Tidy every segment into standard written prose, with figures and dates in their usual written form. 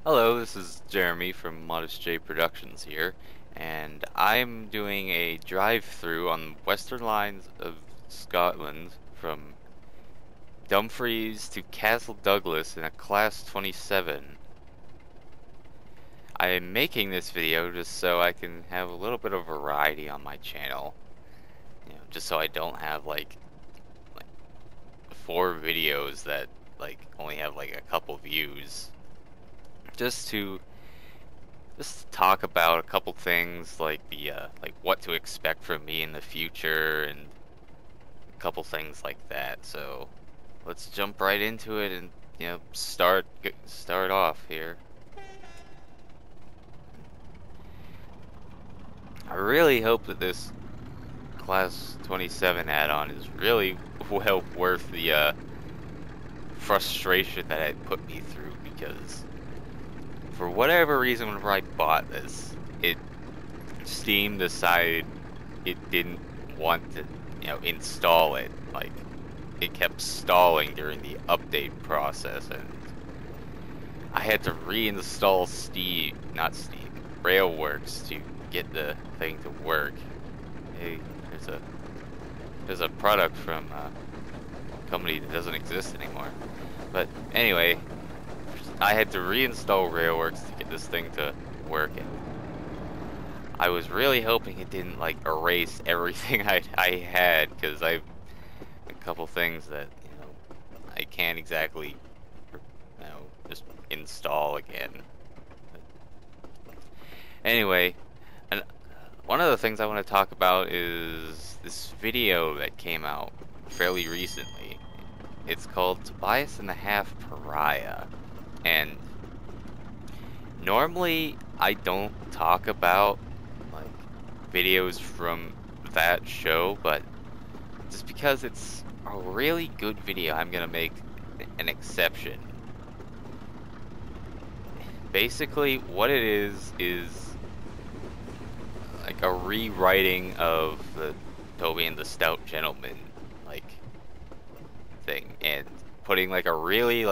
Hello, this is Jeremy from Modest J Productions here, and I'm doing a drive-through on Western Lines of Scotland from Dumfries to Castle Douglas in a Class 27. I'm making this video just so I can have a little bit of variety on my channel, just so I don't have like 4 videos that only have like a couple views. Just to talk about a couple things like like what to expect from me in the future and a couple things like that. So let's jump right into it and start off here. I really hope that this class 27 add-on is really well worth the frustration that it put me through, because for whatever reason whenever I bought this, Steam decided it didn't want to, install it. Like, it kept stalling during the update process, and I had to reinstall Railworks to get the thing to work. Hey, there's a product from a company that doesn't exist anymore. But anyway, I had to reinstall Railworks to get this thing to work. I was really hoping it didn't like erase everything I had, because I've a couple things that I can't exactly just install again. Anyway, and one of the things I want to talk about is this video that came out fairly recently. It's called Tobias and the Half-Pariah, and normally I don't talk about videos from that show, but just because it's a really good video, I'm gonna make an exception. Basically, what it is like a rewriting of the Toby and the Stout Gentleman thing, and putting a really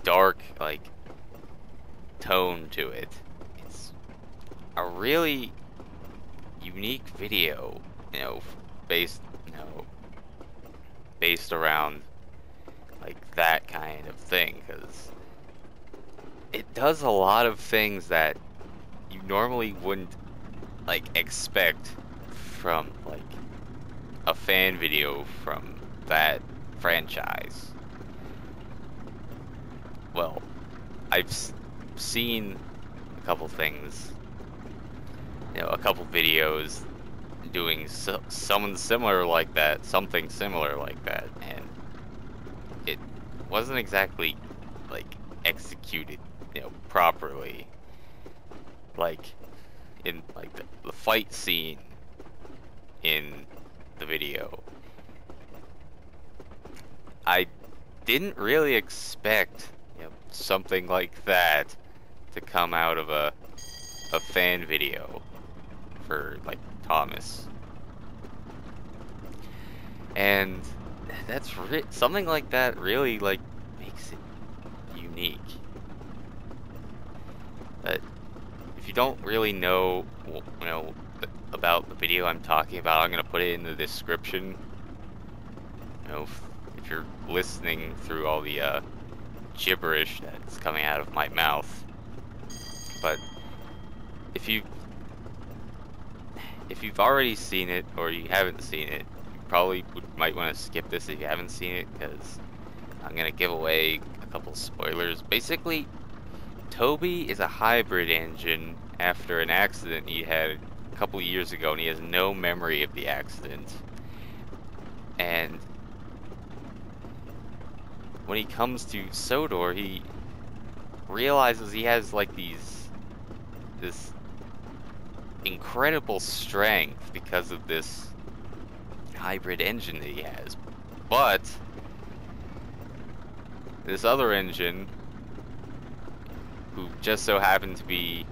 dark tone to it. It's a really unique video, based, based around that kind of thing, because it does a lot of things that you normally wouldn't expect from a fan video from that franchise. Well, I've seen a couple things, a couple videos doing something similar like that, and it wasn't exactly executed, properly. In the fight scene in the video, I didn't really expect something like that to come out of a fan video for Thomas, and something like that really makes it unique. But if you don't really know about the video I'm talking about, I'm gonna put it in the description. If you're listening through all the gibberish that's coming out of my mouth. But if you've already seen it, or you haven't seen it, you probably might want to skip this if you haven't seen it, because I'm gonna give away a couple spoilers. Basically, Toby is a hybrid engine after an accident he had a couple years ago, and he has no memory of the accident. And when he comes to Sodor, he realizes he has this incredible strength because of this hybrid engine that he has. But this other engine, who just so happened to be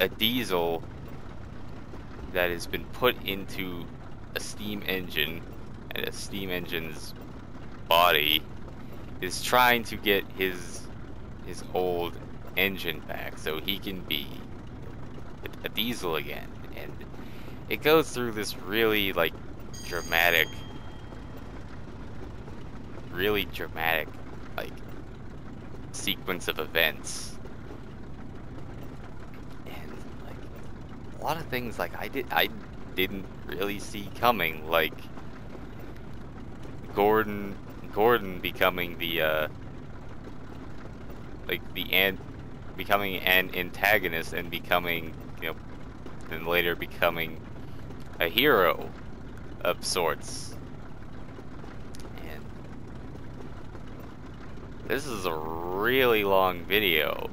a diesel that has been put into a steam engine, and a steam engine's body is trying to get his his old engine back so he can be a diesel again. And it goes through this really like dramatic, really dramatic like sequence of events. And like a lot of things like I didn't really see coming, like Gordon becoming the like the becoming an antagonist and becoming, you know, and later becoming a hero of sorts. And this is a really long video.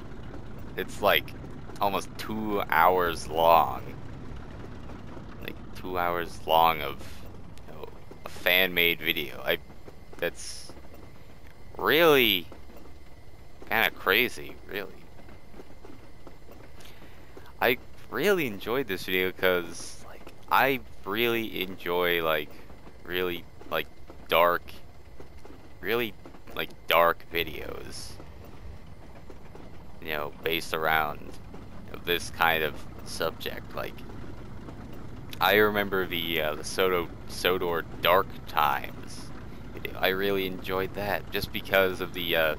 It's like almost 2 hours long. Like 2 hours long of, you know, a fan-made video. That's really kind of crazy, really. I really enjoyed this video because like I really enjoy like really like dark, really like dark videos, you know, based around, you know, this kind of subject. Like I remember the Sodor Dark Times video. I really enjoyed that just because of the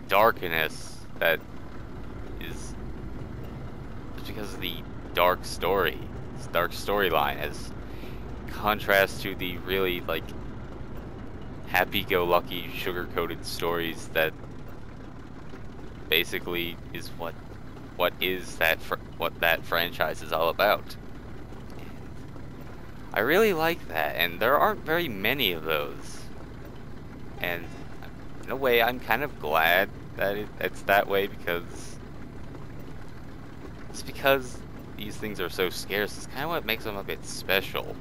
darkness that is, just because of the dark story, this dark storyline, as contrast to the really like happy-go-lucky, sugar-coated stories that basically is what that franchise is all about. I really like that, and there aren't very many of those. And in a way, I'm kind of glad that it's that way, because these things are so scarce. It's kind of what makes them a bit special,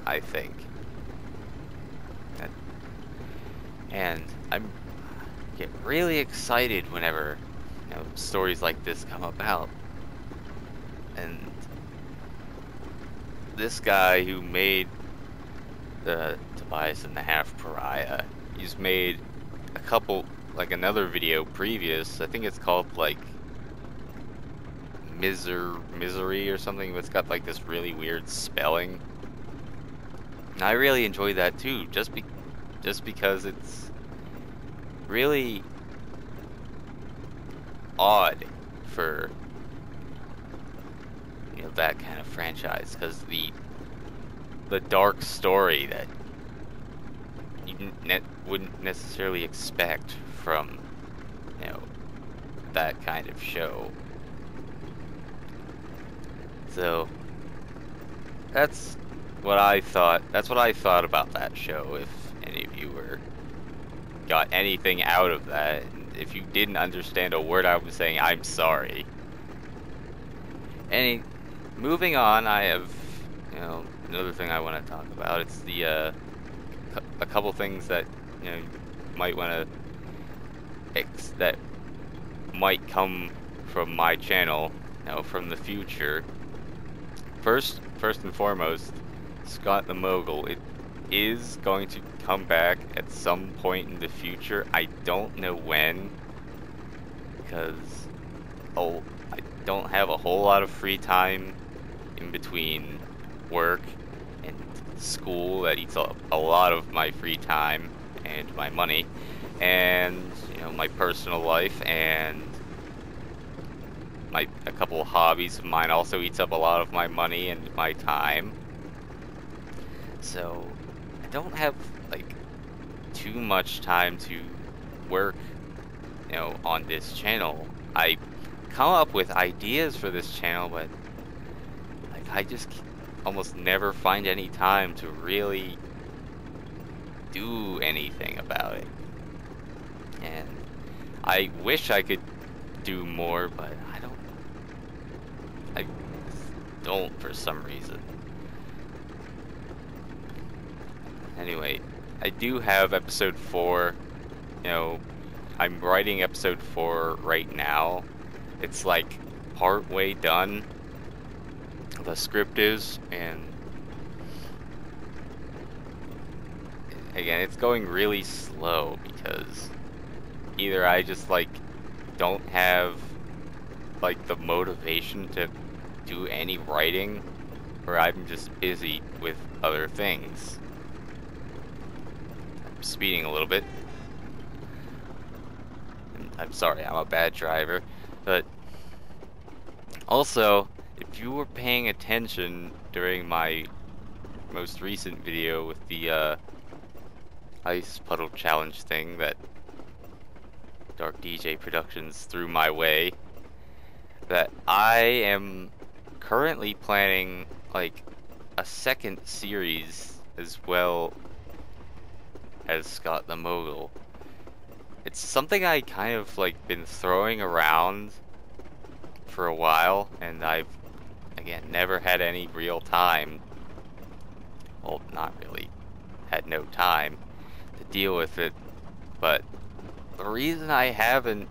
I think. And I'm get really excited whenever, you know, stories like this come about. And this guy who made the Tobias and the Half-Pariah, he's made a couple, like another video previous, I think it's called like Misery or something, but it's got like this really weird spelling. And I really enjoyed that too, just because it's really odd for, you know, that kind of franchise, because the dark story that you wouldn't necessarily expect from, you know, that kind of show. So that's what I thought. That's what I thought about that show. If any of you got anything out of that, and if you didn't understand a word I was saying, I'm sorry. Moving on, I have, you know, another thing I want to talk about. It's the a couple things that, you know, might want to that might come from my channel, you know, from the future. First and foremost, Scott the Mogul. It is going to come back at some point in the future. I don't know when, because I don't have a whole lot of free time in between work and school. That eats a lot of my free time and my money, and, you know, my personal life, and a couple of hobbies of mine also eats up a lot of my money and my time. So I don't have like too much time to work, you know, on this channel. I come up with ideas for this channel, but like I just almost never find any time to really do anything about it. And I wish I could do more, but I don't for some reason. Anyway, I do have episode 4. You know, I'm writing episode 4 right now. It's like part way done. The script is, and again, it's going really slow because either I just like don't have like the motivation to do any writing, or I'm just busy with other things. I'm speeding a little bit. I'm sorry, I'm a bad driver, but also, if you were paying attention during my most recent video with the ice puddle challenge thing that Dark DJ Productions threw my way, that I am currently planning like a second series as well as Scott the Mogul. It's something I kind of like been throwing around for a while, and I've again never had any real time, well, not really, had no time to deal with it. But the reason I haven't,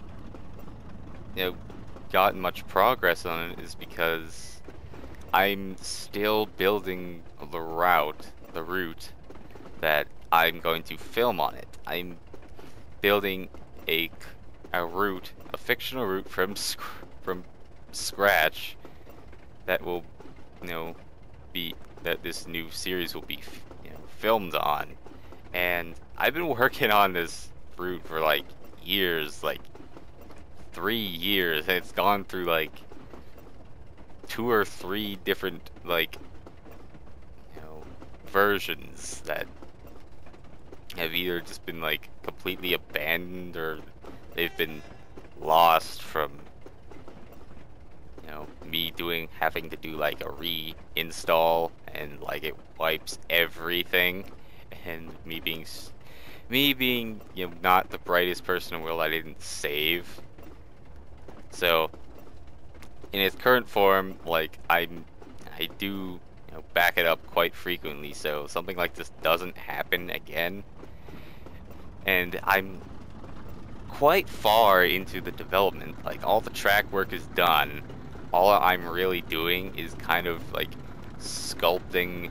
gotten much progress on it is because I'm still building the route that I'm going to film on it. I'm building a route, a fictional route from scratch that will, be that this new series will be, filmed on. And I've been working on this route for like years, like 3 years, and it's gone through like 2 or 3 different like versions that have either just been like completely abandoned, or they've been lost from me having to do like a reinstall, and like it wipes everything, and me being not the brightest person in the world, I didn't save. So in its current form, like I do back it up quite frequently, so something like this doesn't happen again. And I'm quite far into the development. Like, all the track work is done. All I'm really doing is kind of like sculpting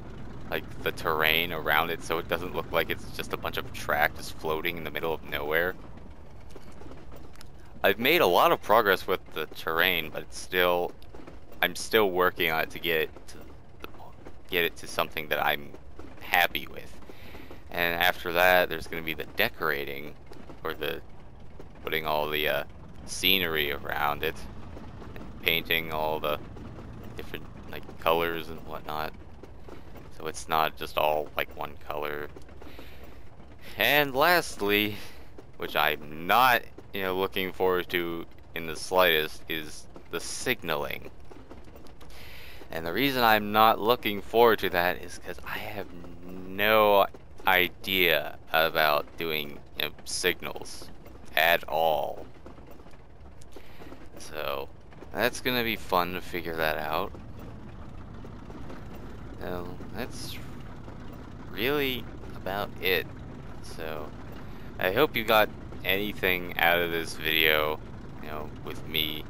like the terrain around it so it doesn't look like it's just a bunch of track just floating in the middle of nowhere. I've made a lot of progress with the terrain, but I'm still working on it to get it to something that I'm happy with. And after that, there's going to be the decorating, or the putting all the scenery around it, and painting all the different like colors and whatnot, so it's not just all like one color. And lastly, which I'm not looking forward to in the slightest, is the signaling. And the reason I'm not looking forward to that is because I have no idea about doing signals at all. So that's gonna be fun to figure that out. That's really about it. So I hope you got anything out of this video, with me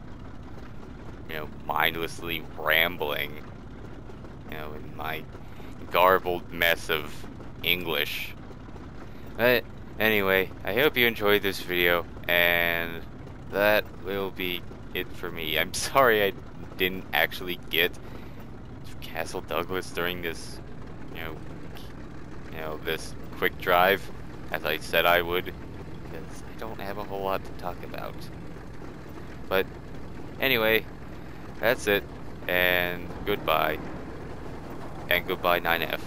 mindlessly rambling, in my garbled mess of English. But anyway, I hope you enjoyed this video, and that will be it for me. I'm sorry I didn't actually get to Castle Douglas during this, this quick drive, as I said I would, because I don't have a whole lot to talk about. But anyway, that's it, and goodbye. And goodbye 9F.